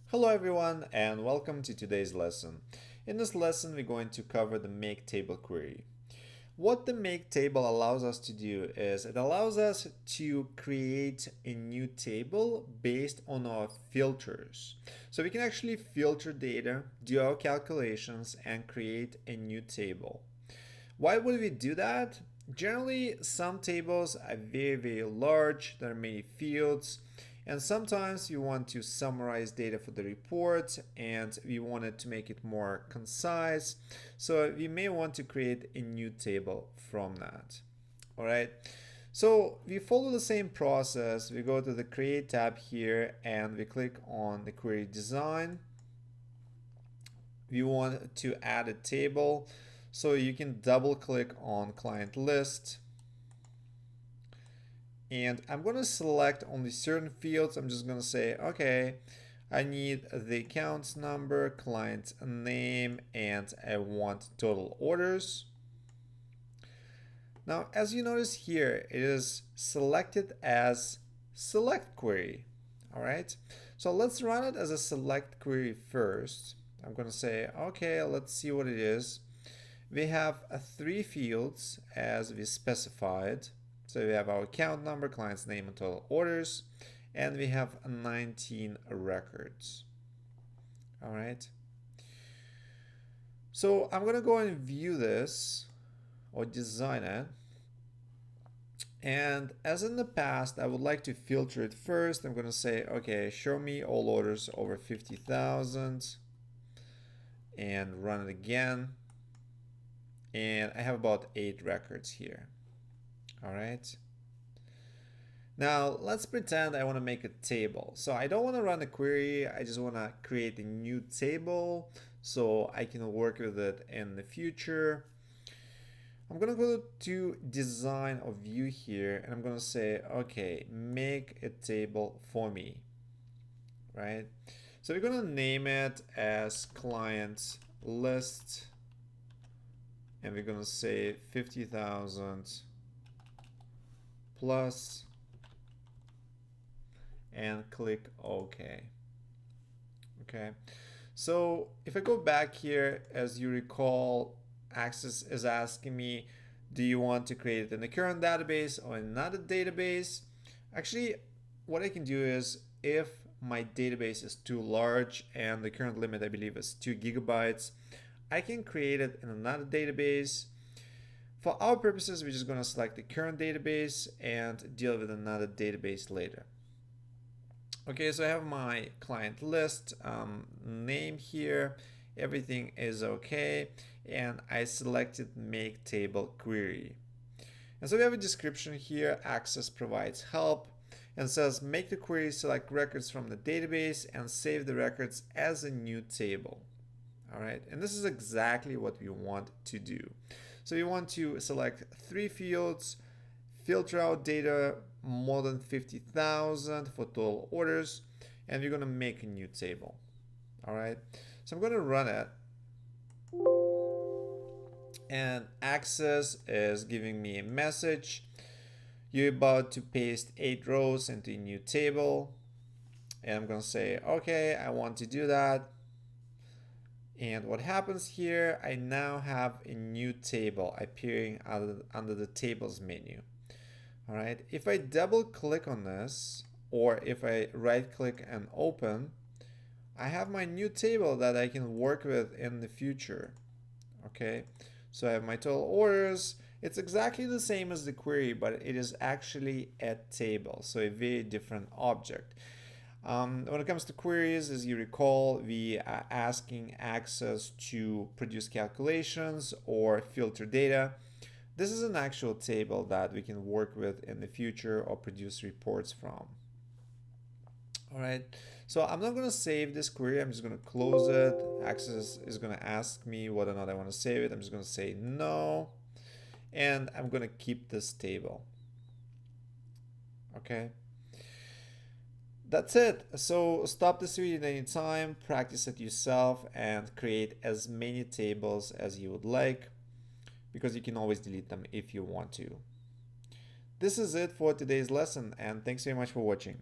Hello everyone and welcome to today's lesson. In this lesson we're going to cover the make table query. What the make table allows us to do is it allows us to create a new table based on our filters. So we can actually filter data, do our calculations and create a new table. Why would we do that? Generally, some tables are very large, there are many fields, and sometimes you want to summarize data for the report and we wanted to make it more concise. So we may want to create a new table from that. All right. So we follow the same process. We go to the create tab here and we click on the query design. We want to add a table. So you can double click on client list. And I'm going to select only certain fields. I'm just going to say, okay, I need the accounts number, client name, and I want total orders. Now, as you notice here, it is selected as select query. All right. So let's run it as a select query first. I'm going to say, okay, let's see what it is. We have 3 fields as we specified. So we have our account number, client's name, and total orders, and we have 19 records. All right. So I'm going to go and view this or design it. And as in the past, I would like to filter it first. I'm going to say, okay, show me all orders over 50,000 and run it again. And I have about 8 records here. All right. Now let's pretend I want to make a table. So I don't want to run a query. I just want to create a new table so I can work with it in the future. I'm going to go to design or view here and I'm going to say, okay, make a table for me. Right. So we're going to name it as client list and we're going to say 50,000 plus and click OK. Okay, so if I go back here, as you recall, Access is asking me, do you want to create it in the current database or another database? Actually, what I can do is if my database is too large and the current limit I believe is 2 gigabytes, I can create it in another database. For our purposes, we're just going to select the current database and deal with another database later. Okay, so I have my client list, name here, everything is okay, and I selected make table query. And so we have a description here. Access provides help and says make the query, select records from the database and save the records as a new table. All right, and this is exactly what we want to do. So we want to select 3 fields, filter out data more than 50,000 for total orders, and we're going to make a new table. All right, so I'm going to run it, and Access is giving me a message. You're about to paste 8 rows into a new table, and I'm going to say, okay, I want to do that. And what happens here, I now have a new table appearing under the tables menu. All right, if I double click on this, or if I right click and open, I have my new table that I can work with in the future. Okay, so I have my total orders. It's exactly the same as the query, but it is actually a table, so a very different object. When it comes to queries, as you recall, we are asking Access to produce calculations or filter data. This is an actual table that we can work with in the future or produce reports from. All right, so I'm not going to save this query. I'm just going to close it. Access is going to ask me whether or not I want to save it. I'm just going to say no, and I'm going to keep this table. Okay. That's it. So stop this video at any time, practice it yourself, and create as many tables as you would like, because you can always delete them if you want to. This is it for today's lesson, and thanks very much for watching.